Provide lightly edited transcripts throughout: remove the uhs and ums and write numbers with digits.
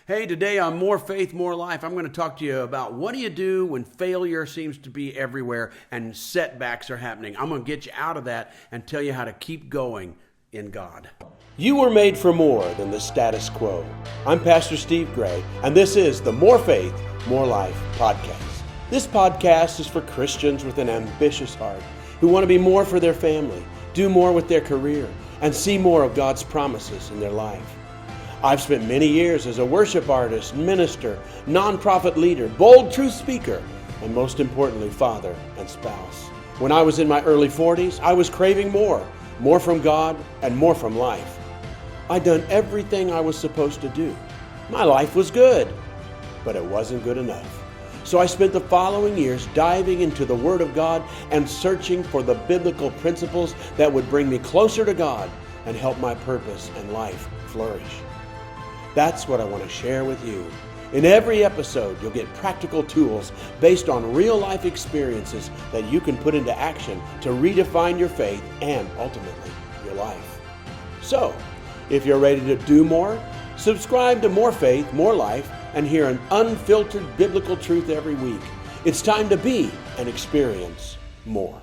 Hey, today on More Faith, More Life, I'm going to talk to you about what do you do when failure seems to be everywhere and setbacks are happening. I'm going to get you out of that and tell you how to keep going in God. You were made for more than the status quo. I'm Pastor Steve Gray, and this is the More Faith, More Life podcast. This podcast is for Christians with an ambitious heart who want to be more for their family, do more with their career, and see more of God's promises in their life. I've spent many years as a worship artist, minister, nonprofit leader, bold truth speaker, and most importantly, father and spouse. When I was in my early 40s, I was craving more from God and more from life. I'd done everything I was supposed to do. My life was good, but it wasn't good enough. So I spent the following years diving into the Word of God and searching for the biblical principles that would bring me closer to God and help my purpose and life flourish. That's what I want to share with you. In every episode, you'll get practical tools based on real-life experiences that you can put into action to redefine your faith and ultimately your life. So, if you're ready to do more, subscribe to More Faith, More Life, and hear an unfiltered biblical truth every week. It's time to be and experience more.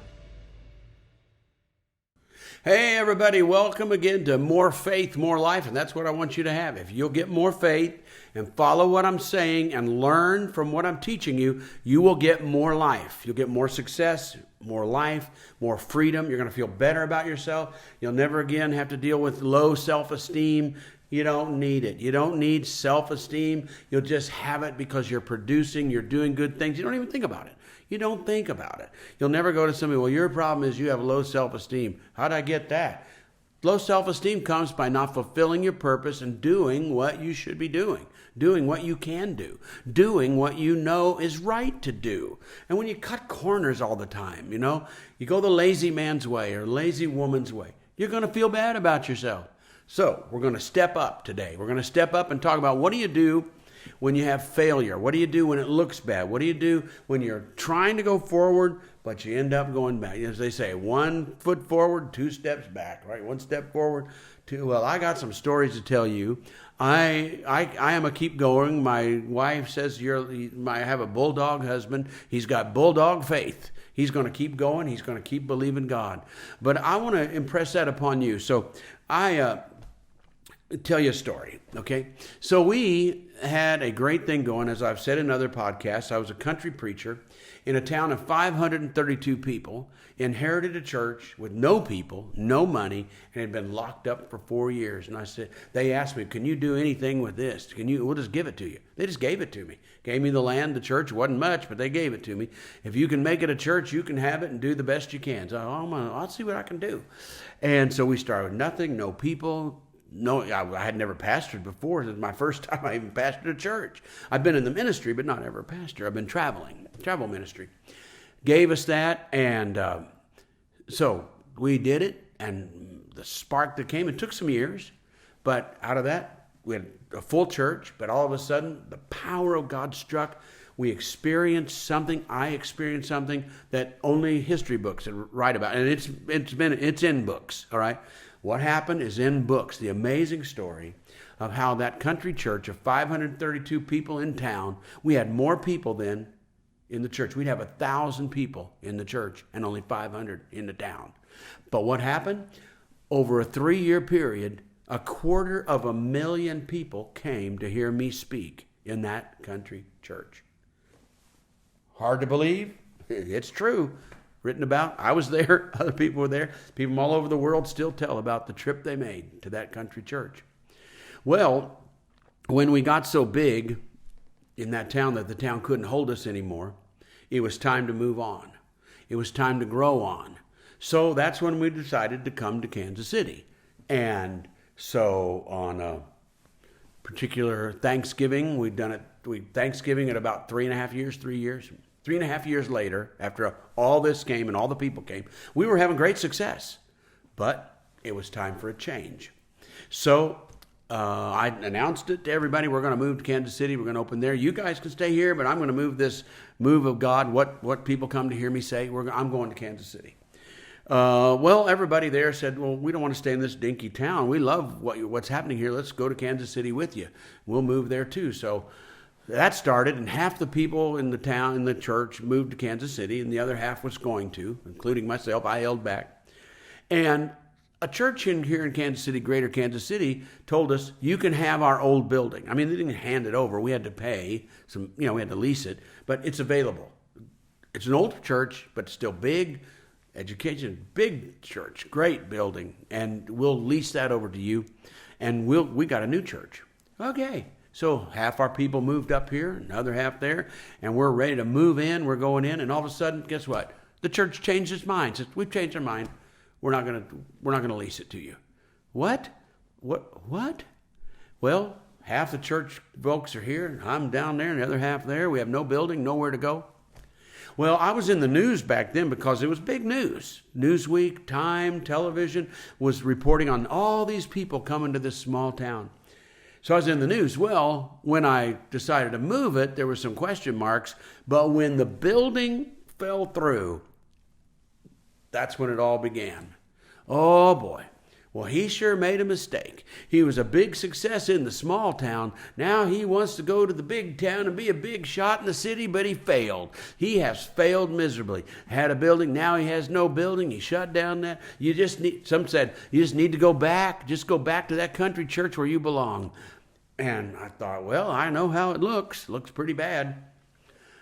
Hey everybody, welcome again to More Faith, More Life, and that's what I want you to have. If you'll get more faith and follow what I'm saying and learn from what I'm teaching you, you will get more life. You'll get more success, more life, more freedom. You're going to feel better about yourself. You'll never again have to deal with low self-esteem. You don't need it. You don't need self-esteem. You'll just have it because you're producing, you're doing good things. You don't even think about it. You don't think about it. You'll never go to somebody, well, your problem is you have low self-esteem. How'd I get that? Low self-esteem comes by not fulfilling your purpose and doing what you should be doing what you can do, doing what you know is right to do. And when you cut corners all the time, you go the lazy man's way or lazy woman's way, you're going to feel bad about yourself. So we're going to step up today. We're going to step up and talk about what do you do when you have failure? What do you do when it looks bad? What do you do when you're trying to go forward, but you end up going back? As they say, 1 foot forward, 2 steps back, right? 1 step forward, 2. Well, I got some stories to tell you. I am a keep going. My wife says I have a bulldog husband. He's got bulldog faith. He's going to keep going. He's going to keep believing God. But I want to impress that upon you. So I tell you a story, okay? So we had a great thing going. As I've said in other podcasts, I was a country preacher in a town of 532 people, inherited a church with no people, no money, and had been locked up for 4 years. And they asked me, can you do anything with this? We'll just give it to you. They just gave it to me. Gave me the land, the church. It wasn't much, but they gave it to me. If you can make it a church, you can have it and do the best you can. So I'll see what I can do. And so we started with nothing, no people. No, I had never pastored before. It was my first time I even pastored a church. I've been in the ministry, but not ever a pastor. I've been travel ministry. Gave us that, and so we did it, and the spark that came, it took some years, but out of that, we had a full church, but all of a sudden, the power of God struck. We experienced something, I experienced something that only history books write about, and it's in books, all right? What happened is in books, the amazing story of how that country church of 532 people in town, we had more people then in the church. We'd have 1,000 people in the church and only 500 in the town. But what happened? Over a 3-year period, 250,000 people came to hear me speak in that country church. Hard to believe? It's true. Written about. I was there. Other people were there. People from all over the world still tell about the trip they made to that country church. Well, when we got so big in that town that the town couldn't hold us anymore, it was time to move on. It was time to grow on. So that's when we decided to come to Kansas City. And so on a particular Thanksgiving, Thanksgiving at about 3.5 years, 3 years. 3.5 years later, after all this came and all the people came, we were having great success, but it was time for a change. So I announced it to everybody. We're going to move to Kansas City. We're going to open there. You guys can stay here, but I'm going to move this move of God, what people come to hear me say. I'm going to Kansas City. Well, everybody there said, well, we don't want to stay in this dinky town. We love what's happening here. Let's go to Kansas City with you. We'll move there too. So that started, and half the people in the town, in the church, moved to Kansas City, and the other half was going to, including myself. I held back. And a church here in Kansas City, Greater Kansas City, told us, you can have our old building. I mean, they didn't hand it over. We had to pay some, we had to lease it, but it's available. It's an old church, but still big. Education, big church, great building, and we'll lease that over to you, and we got a new church. Okay, so half our people moved up here, another half there, and we're ready to move in. We're going in, and all of a sudden, guess what? The church changed its mind. Says, we've changed our mind. We're not gonna lease it to you. What? Well, half the church folks are here, and I'm down there, and the other half there. We have no building, nowhere to go. Well, I was in the news back then because it was big news. Newsweek, Time, television was reporting on all these people coming to this small town. So I was in the news. Well, when I decided to move it, there were some question marks. But when the building fell through, that's when it all began. Oh, boy. Well, he sure made a mistake. He was a big success in the small town. Now he wants to go to the big town and be a big shot in the city, but he failed. He has failed miserably. Had a building, now he has no building. He shut down that. Some said, you just need to go back. Just go back to that country church where you belong. And I thought, well, I know how it looks. Looks pretty bad.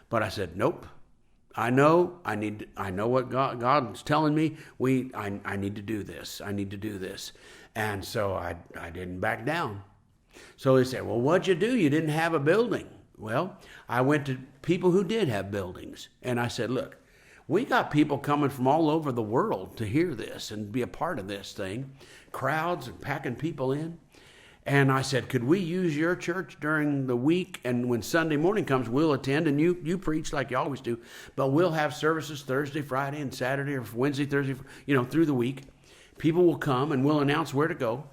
But I said, nope. I know what God's telling me. I need to do this. I need to do this. And so I didn't back down. So they said, well, what'd you do? You didn't have a building. Well, I went to people who did have buildings. And I said, look, we got people coming from all over the world to hear this and be a part of this thing. Crowds and packing people in. And I said, could we use your church during the week? And when Sunday morning comes, we'll attend, and you preach like you always do. But we'll have services Thursday, Friday, and Saturday, or Wednesday, Thursday, through the week. People will come, and we'll announce where to go.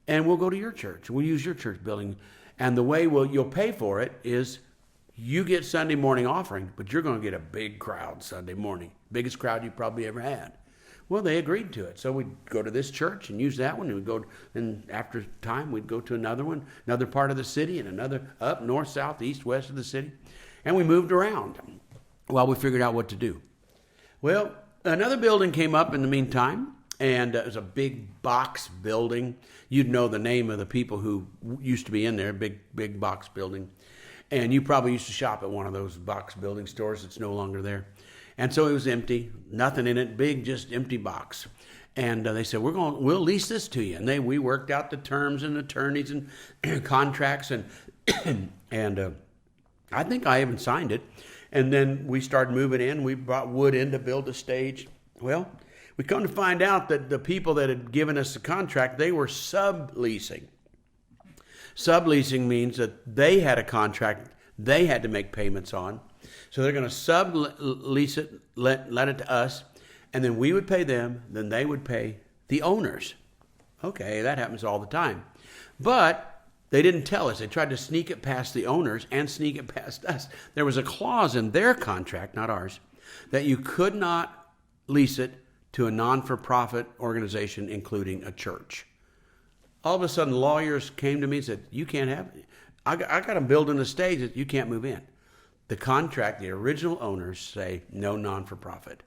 And we'll go to your church. We'll use your church building. And the way you'll pay for it is you get Sunday morning offering, but you're going to get a big crowd Sunday morning. Biggest crowd you probably ever had. Well, they agreed to it. So we'd go to this church and use that one. And after time, we'd go to another one, another part of the city, and another up, north, south, east, west of the city. And we moved around while we figured out what to do. Well, another building came up in the meantime, and it was a big box building. You'd know the name of the people who used to be in there, big box building. And you probably used to shop at one of those box building stores. It's no longer there. And so it was empty, nothing in it, big, just empty box. And they said, we'll lease this to you. And we worked out the terms and attorneys and contracts, and I think I even signed it. And then we started moving in. We brought wood in to build a stage. Well, we come to find out that the people that had given us the contract, they were subleasing. Subleasing means that they had a contract they had to make payments on. So they're going to sublease it, let it to us, and then we would pay them, then they would pay the owners. Okay, that happens all the time. But they didn't tell us. They tried to sneak it past the owners and sneak it past us. There was a clause in their contract, not ours, that you could not lease it to a non-for-profit organization, including a church. All of a sudden, lawyers came to me and said, you can't have it. I got them building a stage that you can't move in. The contract, the original owners say no non-for-profit.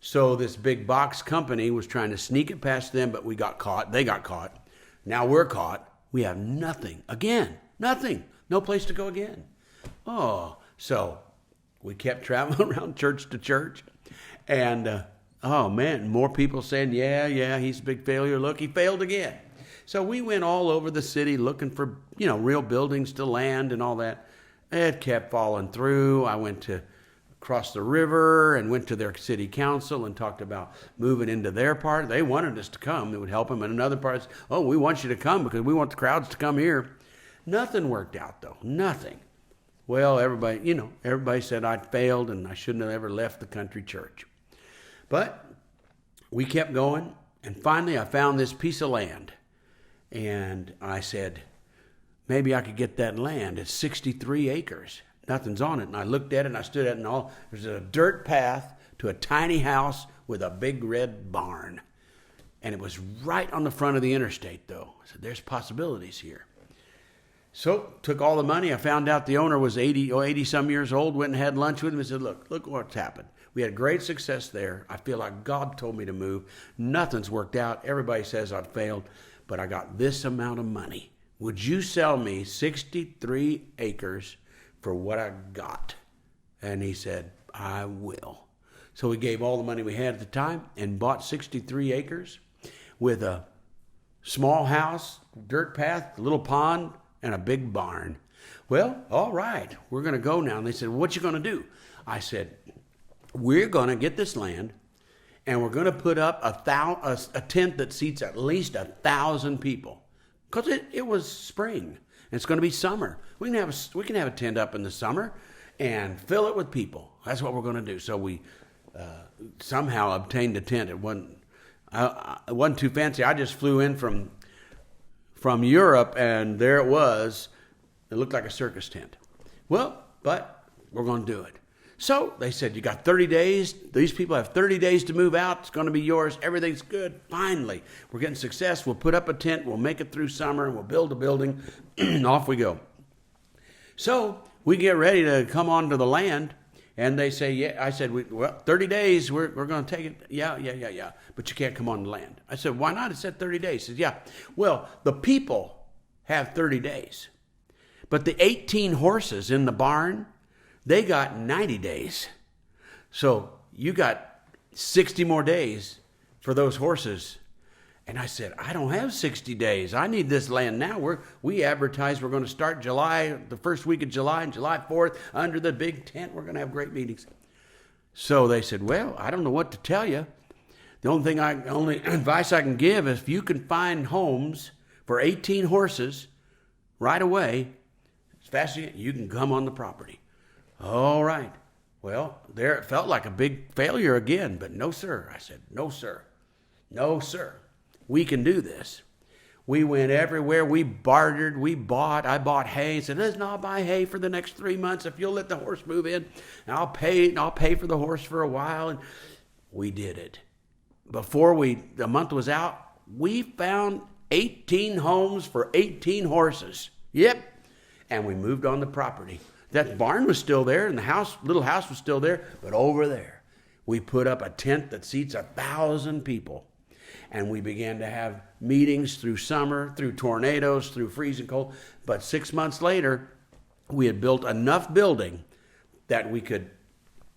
So this big box company was trying to sneak it past them, but we got caught. They got caught. Now we're caught. We have nothing. Again, nothing. No place to go again. Oh, so we kept traveling around church to church. And, oh, man, more people saying, yeah, he's a big failure. Look, he failed again. So we went all over the city looking for, real buildings to land and all that. It kept falling through. I went to across the river and went to their city council and talked about moving into their part. They wanted us to come. It would help them. And another part is, we want you to come because we want the crowds to come here. Nothing worked out, though. Nothing. Well, everybody said I'd failed and I shouldn't have ever left the country church. But we kept going. And finally, I found this piece of land. And I said, maybe I could get that land. It's 63 acres. Nothing's on it. And I looked at it and I stood at it and there's a dirt path to a tiny house with a big red barn. And it was right on the front of the interstate, though. I said, there's possibilities here. So took all the money. I found out the owner was 80 some years old, went and had lunch with him and said, look what's happened. We had great success there. I feel like God told me to move. Nothing's worked out. Everybody says I've failed, but I got this amount of money. Would you sell me 63 acres for what I got? And he said, I will. So we gave all the money we had at the time and bought 63 acres with a small house, dirt path, a little pond, and a big barn. Well, all right, we're going to go now. And they said, what you going to do? I said, we're going to get this land, and we're going to put up a tent that seats at least 1,000 people. Because it was spring, and it's going to be summer. We can have a tent up in the summer and fill it with people. That's what we're going to do. So we somehow obtained a tent. It wasn't too fancy. I just flew in from Europe, and there it was. It looked like a circus tent. Well, but we're going to do it. So they said, you got 30 days. These people have 30 days to move out. It's going to be yours. Everything's good. Finally, we're getting success. We'll put up a tent. We'll make it through summer, and we'll build a building. Off we go. So we get ready to come onto the land, and they say, yeah. I said, well, 30 days, we're going to take it. Yeah. But you can't come on the land. I said, why not? It said 30 days. He said, yeah. Well, the people have 30 days. But the 18 horses in the barn, they got 90 days. So you got 60 more days for those horses. And I said, I don't have 60 days. I need this land now. We advertise we're going to start the first week of July, and July 4th, under the big tent. We're going to have great meetings. So they said, well, I don't know what to tell you. The only advice I can give is if you can find homes for 18 horses right away, as fast as you can come on the property. All right. Well, there it felt like a big failure again, but no, sir. I said, no, sir. No, sir. We can do this. We went everywhere. We bartered. We bought. I bought hay. Said, listen, I'll buy hay for the next 3 months if you'll let the horse move in. And I'll pay for the horse for a while. And we did it. Before the month was out, we found 18 homes for 18 horses. Yep. And we moved on the property. That barn was still there, and the little house was still there, but over there, we put up a tent that seats 1,000 people. And we began to have meetings through summer, through tornadoes, through freezing cold. But 6 months later, we had built enough building that we could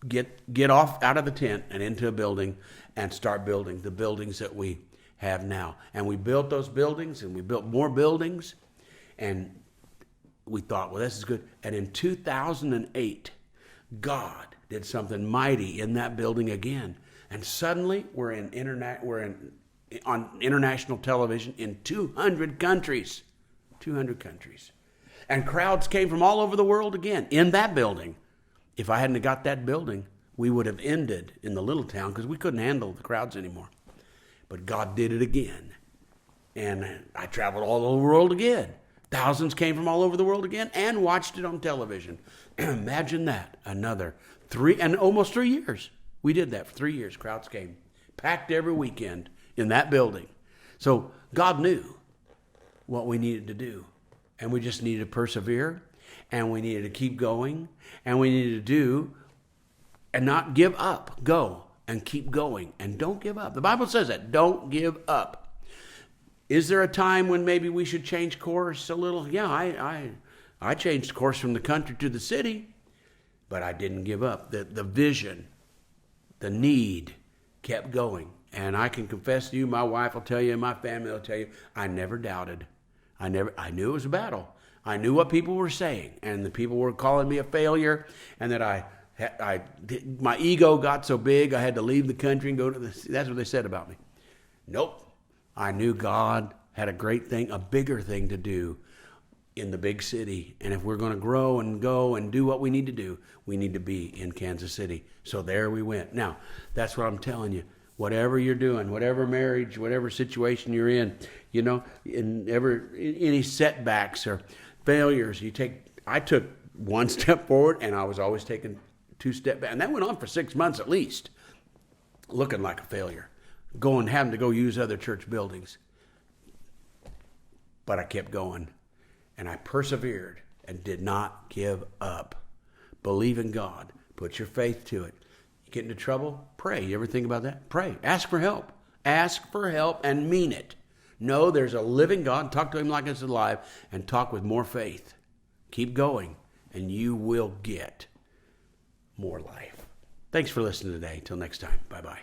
get off out of the tent and into a building and start building the buildings that we have now. And we built those buildings, and we built more buildings, and we thought, well, this is good. And in 2008, God did something mighty in that building again. And suddenly we're on international television in 200 countries. 200 countries. And crowds came from all over the world again in that building. If I hadn't got that building, we would have ended in the little town because we couldn't handle the crowds anymore. But God did it again. And I traveled all over the world again. Thousands came from all over the world again and watched it on television. Imagine that. Another almost 3 years. We did that for 3 years. Crowds came, packed every weekend in that building. So God knew what we needed to do. And we just needed to persevere. And we needed to keep going. And we needed to do and not give up. Go and keep going. And don't give up. The Bible says that. Don't give up. Is there a time when maybe we should change course a little? Yeah, I changed course from the country to the city, but I didn't give up. The vision, the need kept going. And I can confess to you, my wife will tell you, and my family will tell you, I never doubted. I knew it was a battle. I knew what people were saying, and the people were calling me a failure, and that my ego got so big I had to leave the country and go to that's what they said about me. Nope. I knew God had a great thing, a bigger thing to do in the big city. And if we're going to grow and go and do what we need to do, we need to be in Kansas City. So there we went. Now, that's what I'm telling you. Whatever you're doing, whatever marriage, whatever situation you're in, any setbacks or failures, I took one step forward, and I was always taking 2 steps back. And that went on for 6 months at least. looking like a failure, having to go use other church buildings. But I kept going, and I persevered and did not give up. Believe in God. Put your faith to it. You get into trouble? Pray. You ever think about that? Pray. Ask for help. Ask for help and mean it. Know there's a living God. Talk to him like he's alive, and talk with more faith. Keep going, and you will get more life. Thanks for listening today. Till next time. Bye-bye.